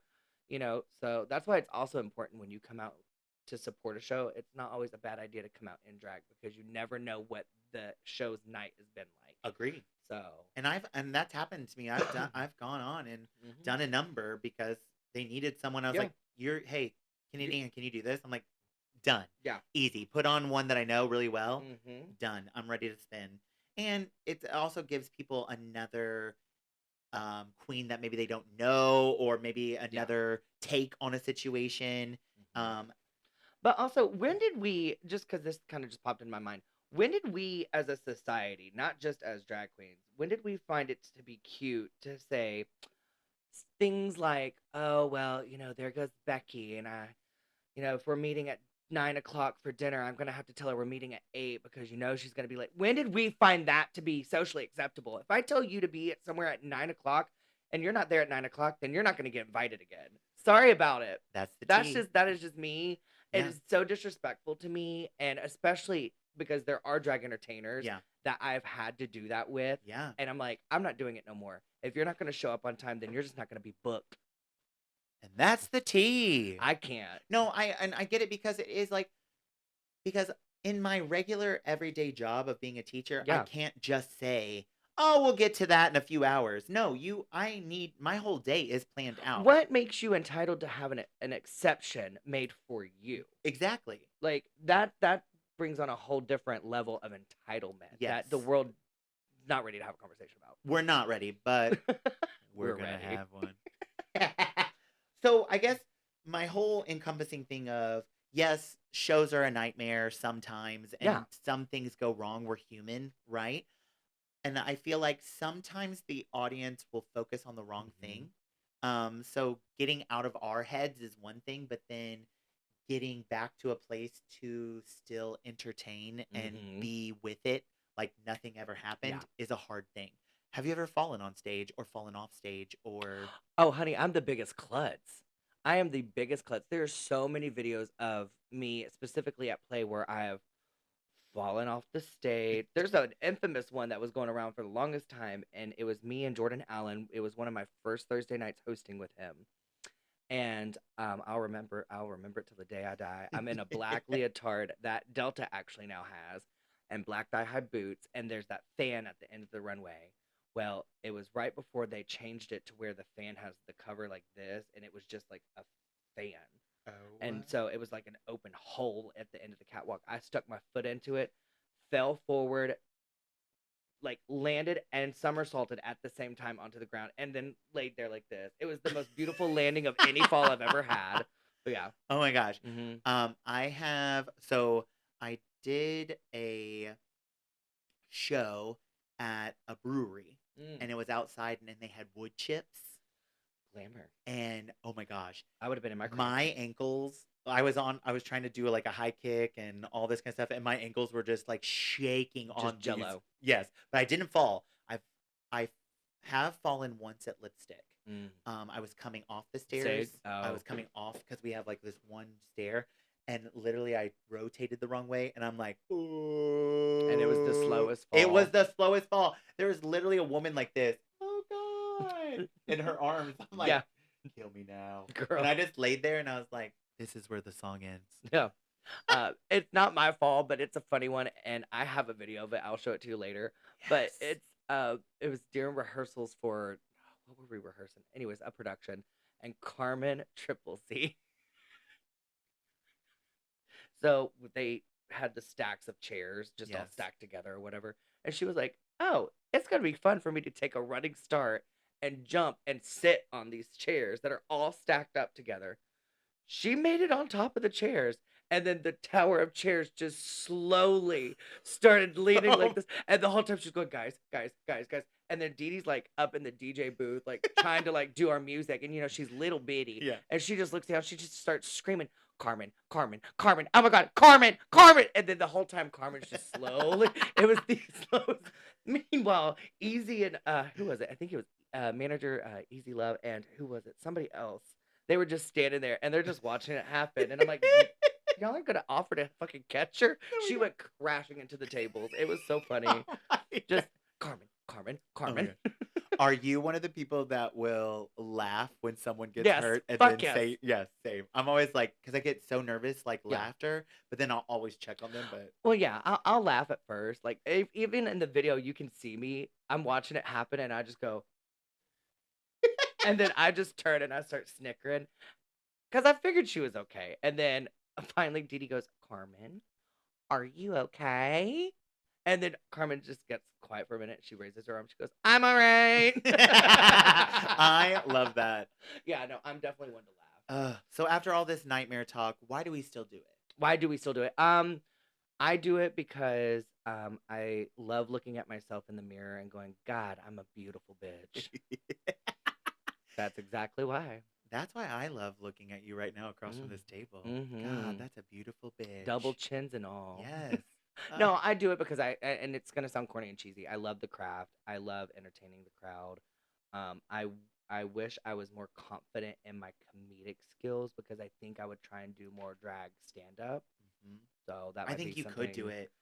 so that's why it's also important when you come out to support a show, it's not always a bad idea to come out in drag because you never know what the show's night has been like. Agreed. So, And that's happened to me. I've gone on and mhm. done a number because they needed someone. I was Yeah. like, hey, Canadian, can you do this? I'm like, done. Yeah. Easy. Put on one that I know really well. Mhm. Done. I'm ready to spin. And it also gives people another queen that maybe they don't know, or maybe another take on a situation. But also, when did we, just because this kind of just popped in my mind, when did we as a society, not just as drag queens, when did we find it to be cute to say things like, oh, well, there goes Becky, and if we're meeting at 9 o'clock for dinner, I'm going to have to tell her we're meeting at 8 because she's going to be late. When did we find that to be socially acceptable? If I tell you to be at somewhere at 9 o'clock and you're not there at 9 o'clock, then you're not going to get invited again. Sorry about it. That's the That tea. is just me. It is so disrespectful to me, and especially because there are drag entertainers that I've had to do that with. Yeah. And I'm like, I'm not doing it no more. If you're not going to show up on time, then you're just not going to be booked. And that's the tea. I can't. No, I get it, because it is like, because in my regular everyday job of being a teacher, I can't just say, oh, we'll get to that in a few hours. No, my whole day is planned out. What makes you entitled to have an exception made for you? Exactly. Like that brings on a whole different level of entitlement that the world is not ready to have a conversation about. We're not ready, but we're going to ready. have one. So I guess my whole encompassing thing of, yes, shows are a nightmare sometimes, and some things go wrong. We're human, right? And I feel like sometimes the audience will focus on the wrong thing. So getting out of our heads is one thing, but then getting back to a place to still entertain and be with it like nothing ever happened is a hard thing. Have you ever fallen on stage or fallen off stage or... Oh, honey, I'm the biggest klutz. I am the biggest klutz. There are so many videos of me, specifically at play, where I have fallen off the stage. There's an infamous one that was going around for the longest time, and it was me and Jordan Allen. It was one of my first Thursday nights hosting with him. And I'll remember it till the day I die. I'm in a black leotard that Delta actually now has, and black thigh-high boots, and there's that fan at the end of the runway. Well, it was right before they changed it to where the fan has the cover like this, and it was just like a fan. Oh, and so it was like an open hole at the end of the catwalk. I stuck my foot into it, fell forward, like landed and somersaulted at the same time onto the ground, and then laid there like this. It was the most beautiful landing of any fall I've ever had. But yeah. Oh my gosh. Mm-hmm. I did a show at a brewery, and it was outside, and then they had wood chips. Glamour. And oh my gosh, I would have been in my ankles. I was trying to do like a high kick and all this kind of stuff, and my ankles were just like shaking on jello. Yes, but I didn't fall. I have fallen once at Lipstick. I was coming off the stairs. I was coming off because we have like this one stair, and literally I rotated the wrong way, and I'm like, ooh. And it was the slowest fall. It was the slowest fall. There was literally a woman like this. Oh God. In her arms. I'm like, kill me now. Girl. And I just laid there, and I was like, this is where the song ends. Yeah. It's not my fault, but it's a funny one, and I have a video of it. I'll show it to you later. Yes. But it was during rehearsals for, what were we rehearsing? Anyways, a production, and Carmen Triple C. So they had the stacks of chairs just all stacked together or whatever, and she was like, oh, it's gonna be fun for me to take a running start and jump and sit on these chairs that are all stacked up together. She made it on top of the chairs, and then the tower of chairs just slowly started leaning like this. And the whole time she's going, guys. And then Dee Dee's like up in the DJ booth, like trying to like do our music. And she's little bitty. Yeah. And she just looks down. She just starts screaming, Carmen. Oh my God, Carmen. And then the whole time Carmen's just slowly. It was the slowest. Meanwhile, Easy and who was it? I think it was manager Easy Love, and who was it? Somebody else. They were just standing there, and they're just watching it happen. And I'm like, y'all aren't going to offer to fucking catch her? She went crashing into the tables. It was so funny. Just, Carmen. Are you one of the people that will laugh when someone gets Yes, hurt and fuck then yes. say, yes, same? I'm always like, because I get so nervous, like Yeah. laughter, but then I'll always check on them. But Well, yeah, I'll laugh at first. Like, even in the video, you can see me. I'm watching it happen, and I just go, and then I just turn and I start snickering because I figured she was okay. And then finally, Dee Dee goes, Carmen, are you okay? And then Carmen just gets quiet for a minute. She raises her arm. She goes, I'm all right. I love that. Yeah, no, I'm definitely one to laugh. So after all this nightmare talk, why do we still do it? Why do we still do it? I do it because I love looking at myself in the mirror and going, God, I'm a beautiful bitch. That's exactly why. That's why I love looking at you right now across from this table. God, that's a beautiful bitch. Double chins and all. Yes. No, I do it because and it's gonna sound corny and cheesy. I love the craft. I love entertaining the crowd. I wish I was more confident in my comedic skills because I think I would try and do more drag stand up. Mhm. So that I might think be you could do something- it.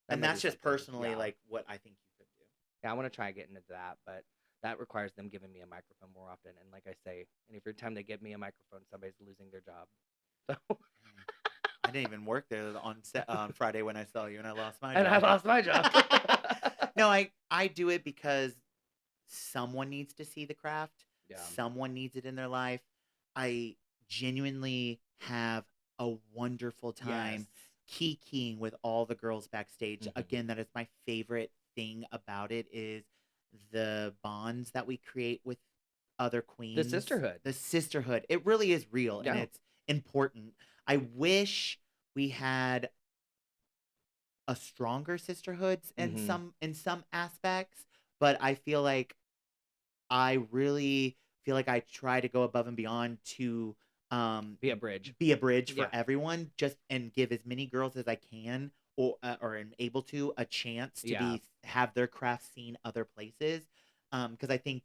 that And might that's be just something, personally yeah. like what I think you could do. Yeah, I want to try getting into that, but that requires them giving me a microphone more often. And like I say, and every time they give me a microphone, somebody's losing their job. So I didn't even work there on Friday when I saw you, and I lost my and job. I lost my job. No, I do it because someone needs to see the craft. Yeah. Someone needs it in their life. I genuinely have a wonderful time kikiing with all the girls backstage. Mhm. Again, that is my favorite thing about it is the bonds that we create with other queens. sisterhood. The sisterhood. It really is real and Yeah. it's important. I wish we had a stronger sisterhoods in Mhm. some aspects, but I feel like I really feel like I try to go above and beyond to Be a bridge. for Yeah. everyone, just and give as many girls as I can or am able to a chance to Yeah. have their craft seen other places. Because I think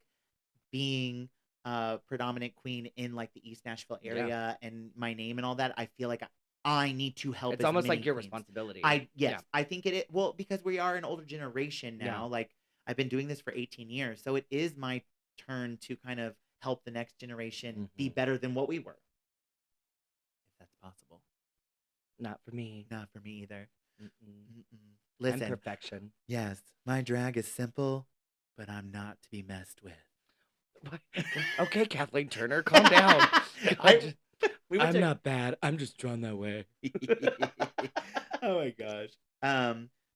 being a predominant queen in like the East Nashville Yeah. area and my name and all that, I feel like I need to help. It's as almost many like your queens. responsibility. Yes, Yeah. I think well, because we are an older generation Yeah. now. Like I've been doing this for 18 years, so it is my turn to kind of help the next generation be Mhm. better than what we were, if that's possible. Not for me. Not for me either. Mm-mm. Mm-mm. I'm Listen, perfection. yes, my drag is simple, but I'm not to be messed with. What? Okay, Kathleen Turner, calm down. We went I'm to- not bad. I'm just drawn that way. Oh my gosh.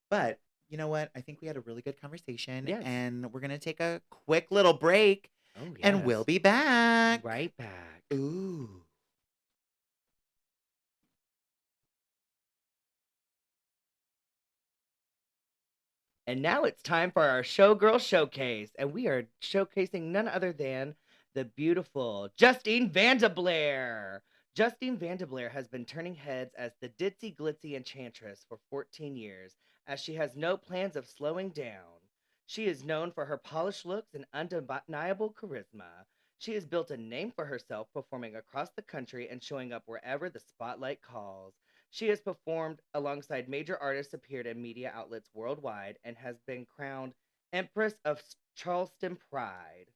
But you know what? I think we had a really good conversation. Yes. And we're gonna take a quick little break. Oh, yes. And we'll be back. right back. Ooh. And now it's time for our Showgirl Showcase. And we are showcasing none other than the beautiful Justine Vandeblair. Justine Vandeblair has been turning heads as the ditzy glitzy enchantress for 14 years, as she has no plans of slowing down. She is known for her polished looks and undeniable charisma. She has built a name for herself, performing across the country and showing up wherever the spotlight calls. She has performed alongside major artists, appeared in media outlets worldwide, and has been crowned Empress of Charleston Pride.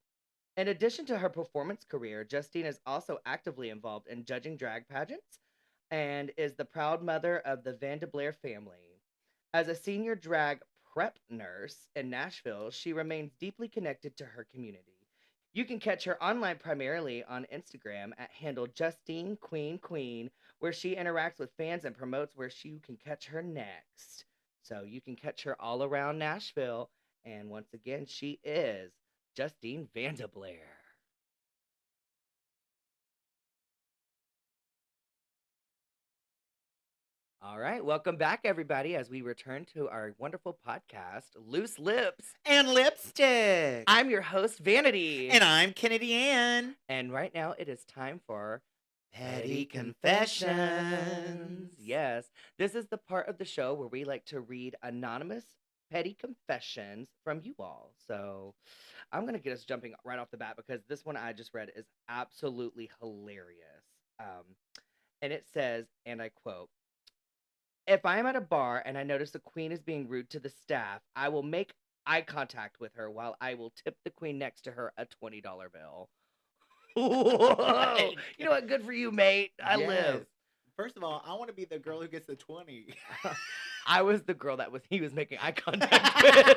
In addition to her performance career, Justine is also actively involved in judging drag pageants and is the proud mother of the Vandeblair family. As a senior drag prep nurse in Nashville, she remains deeply connected to her community. You can catch her online primarily on Instagram at handle Justine Queen Queen, where she interacts with fans and promotes where you can catch her next. So you can catch her all around Nashville. And once again, she is Justine Vandeblair. All right, welcome back, everybody, as we return to our wonderful podcast, Loose Lips. And lipstick. I'm your host, Vanity. And I'm Kennedy Ann. And right now it is time for Petty Confessions. Yes, this is the part of the show where we like to read anonymous petty confessions from you all. So I'm going to get us jumping right off the bat because this one I just read is absolutely hilarious. And it says, and I quote, "If I am at a bar and I notice the queen is being rude to the staff, I will make eye contact with her while I will tip the queen next to her a $20 bill. Right. You know what? Good for you, mate. I live. Yes. First of all, I want to be the girl who gets the 20. I was the girl he was making eye contact with.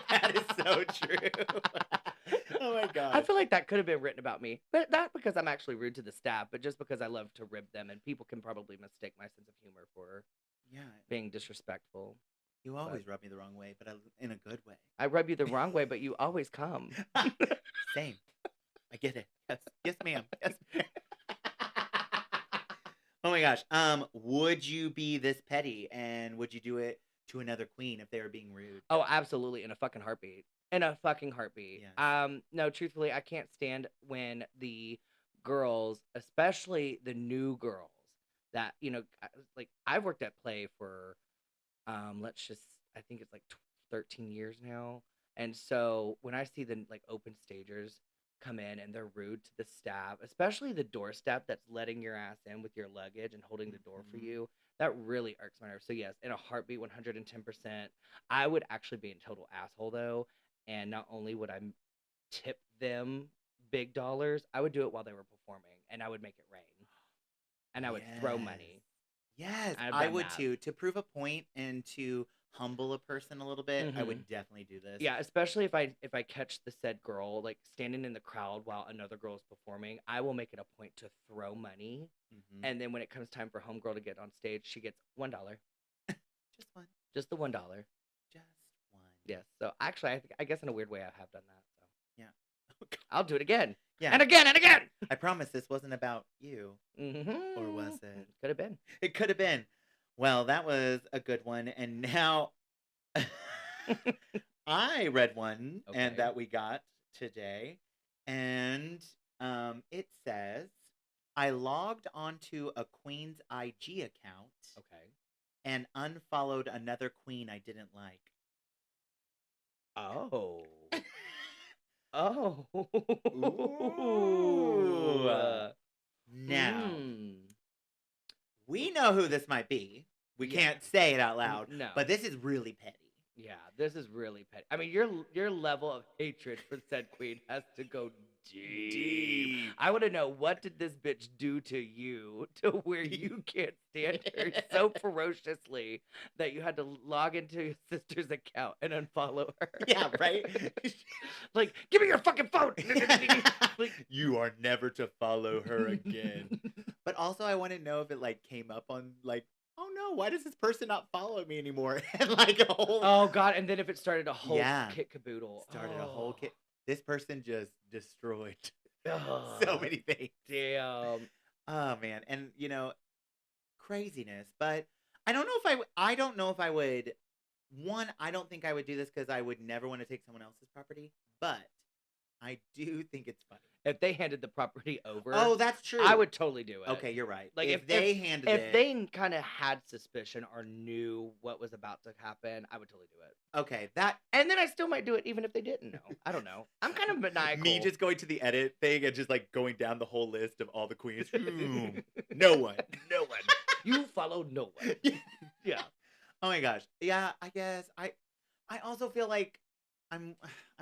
That is so true. Oh my god. I feel like that could have been written about me, but not because I'm actually rude to the staff, but just because I love to rib them, and people can probably mistake my sense of humor for being disrespectful. You always rub me the wrong way, but in a good way. I rub you the wrong way, but you always come. Same. I get it. Yes, yes, ma'am. Yes, ma'am. Oh my gosh. Would you be this petty, and would you do it to another queen if they were being rude? Oh, absolutely, in a fucking heartbeat. In a fucking heartbeat. Yes. No, truthfully, I can't stand when the girls, especially the new girls, that like I've worked at Play for, I think it's like 13 years now, and so when I see the like open stagers come in and they're rude to the staff, especially the door staff that's letting your ass in with your luggage and holding the door for you, that really irks my nerves. So yes, in a heartbeat, 110%. I would actually be a total asshole though, and not only would I tip them big dollars, I would do it while they were performing, and I would make it rain, and I would throw money. Yes, I've I done would that. too. To prove a point and to humble a person a little bit, I would definitely do this. Yeah, especially if I catch the said girl like standing in the crowd while another girl is performing, I will make it a point to throw money, and then when it comes time for homegirl to get on stage, she gets $1. Just one. Just the $1. Just one. Yes. So actually, I guess in a weird way, I have done that. So Yeah. I'll do it again. Yeah. And again and again. I promise this wasn't about you. Or was it? Could have been. It could have been. Well, that was a good one. And now I read one and that we got today. And it says, I logged onto a queen's IG account and unfollowed another queen I didn't like. Oh. Oh. Ooh. Now, we know who this might be. We can't say it out loud. No. But this is really petty. Yeah, this is really petty. I mean, your level of hatred for said queen has to go deep. I want to know, what did this bitch do to you to where you can't stand her so ferociously that you had to log into your sister's account and unfollow her? Yeah, right? Like, give me your fucking phone! Like, you are never to follow her again. But also, I want to know if it like came up on like, oh no, why does this person not follow me anymore? And like a whole oh god, and then if it started a whole kit caboodle. Started a whole kit. This person just destroyed Oh, so many things. damn. Oh man, and craziness. But I don't know if I don't know if I would. One, I don't think I would do this because I would never want to take someone else's property. But I do think it's funny. If they handed the property over, Oh, that's true. I would totally do it. Okay, you're right. Like if they handed if it, they kind of had suspicion or knew what was about to happen, I would totally do it. okay, that And then I still might do it even if they didn't know. I don't know. I'm kind of maniacal. me just going to the edit thing and just like going down the whole list of all the queens. No one. No one. You follow no one. Yeah. Oh my gosh. Yeah, I guess I also feel like I'm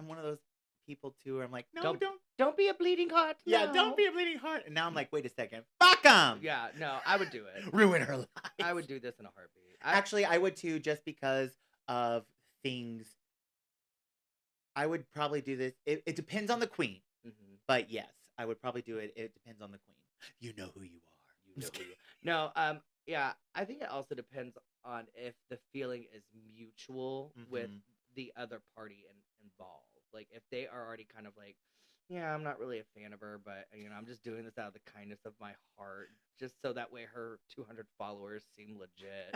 one of those people too where I'm like, no, Don't be a bleeding heart. yeah, no. don't be a bleeding heart. And now I'm like, wait a second. Fuck 'em. Yeah, no, I would do it. Ruin her life. I would do this in a heartbeat. Actually, I would too, just because of things. I would probably do this. It depends on the queen. But yes, I would probably do it. It depends on the queen. You know who you are. You know who you are. No, yeah, I think it also depends on if the feeling is mutual with the other party involved. Like, if they are already kind of like, yeah, I'm not really a fan of her, but, I'm just doing this out of the kindness of my heart, just so that way her 200 followers seem legit,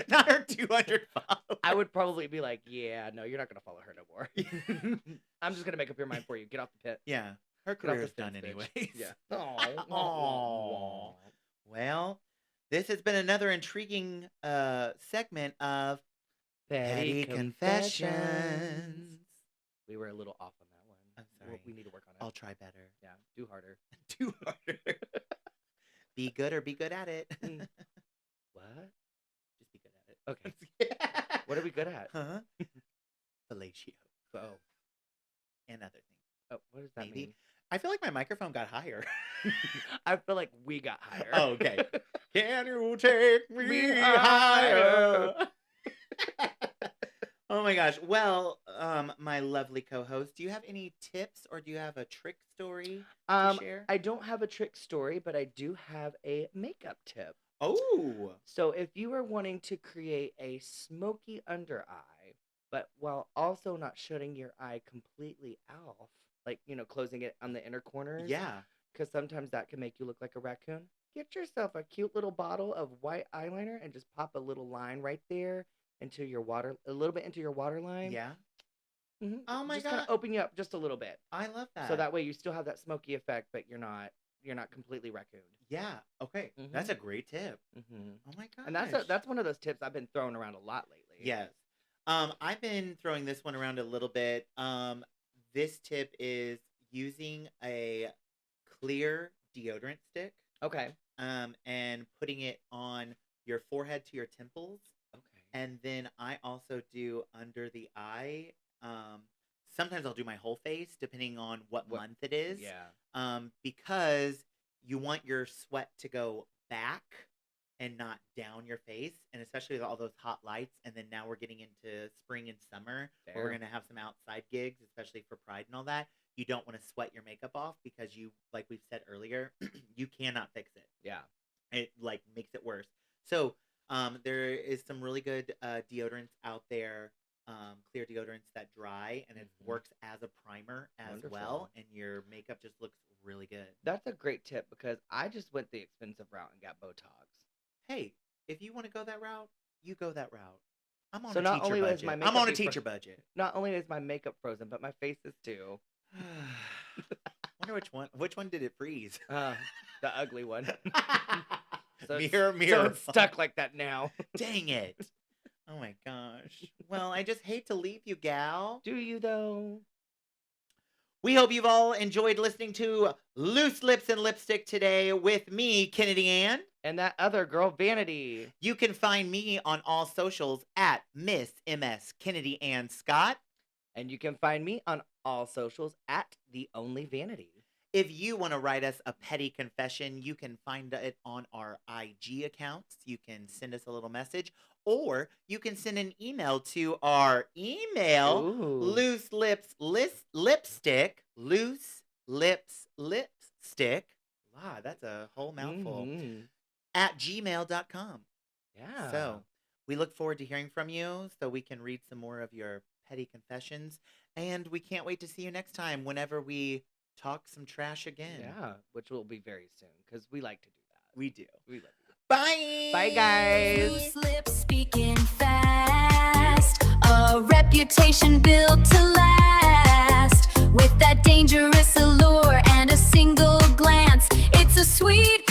Not her 200 followers. I would probably be like, yeah, no, you're not going to follow her no more. I'm just going to make up your mind for you. Get off the pit. Yeah, her Get off the career's fence, done bitch. anyways. Yeah. Aw. Well, this has been another intriguing segment of Petty Confessions. We were a little off on that one. I'm sorry. We need to work on it. I'll try better. Yeah, do harder. Do harder. Be good or be good at it. What? Just be good at it. Okay. What are we good at? Huh? fellatio, Oh, and other things. oh, what does that Maybe. mean? I feel like my microphone got higher. I feel like we got higher. Oh, okay. Can you take me Me higher? higher. Oh my gosh. Well, my lovely co-host, do you have any tips or do you have a trick story to share? I don't have a trick story, but I do have a makeup tip. Oh, So if you are wanting to create a smoky under eye, but while also not shutting your eye completely off, like, closing it on the inner corners, yeah. because sometimes that can make you look like a raccoon, get yourself a cute little bottle of white eyeliner and just pop a little line right there into your a little bit into your waterline. Yeah. Mm-hmm. Oh my Just kind God. of open you up just a little bit. I love that. So that way you still have that smoky effect, but you're not completely raccooned. Yeah. Okay. Mhm. That's a great tip. Mm-hmm. Oh my gosh. And that's one of those tips I've been throwing around a lot lately. Yes. I've been throwing this one around a little bit. This tip is using a clear deodorant stick, Okay. and putting it on your forehead to your temples. Okay. And then I also do under the eye. Sometimes I'll do my whole face depending on what month it is. Yeah. Because you want your sweat to go back and not down your face, and especially with all those hot lights. And then now we're getting into spring and summer, where we're Fair. gonna have some outside gigs, especially for Pride and all that. You don't want to sweat your makeup off because you, like we've said earlier, you cannot fix it. Yeah. It like makes it worse. So there is some really good deodorants out there, clear deodorants that dry, and it Mhm. works as a primer as well, Wonderful. and your makeup just looks really good. That's a great tip because I just went the expensive route and got Botox. Hey, if you want to go that route, you go that route. I'm on So a not teacher only was budget. my I'm makeup on a be fro- teacher budget. Not only is my makeup frozen, but my face is too. Wonder which one. Which one did it freeze? The ugly one. So Mirror, So mirror. it's stuck like that now. Dang it. Oh my gosh. Well, I just hate to leave you, gal. Do you though? We hope you've all enjoyed listening to Loose Lips and Lipstick today with me, Kennedy Ann. And that other girl, Vanity. You can find me on all socials at Miss MS Kennedy Ann Scott. And you can find me on all socials at The Only Vanity. If you want to write us a petty confession, you can find it on our IG accounts. You can send us a little message, or you can send an email to our email, Ooh. loose lips lipstick. Wow, that's a whole mouthful. Mhm. At gmail.com. Yeah. So we look forward to hearing from you so we can read some more of your petty confessions. And we can't wait to see you next time whenever we talk some trash again. Yeah, which will be very soon because we like to do that. We do. We love you. Bye. Bye, guys. Loose lips speaking fast, a reputation built to last. With that dangerous allure and a single glance, it's a sweet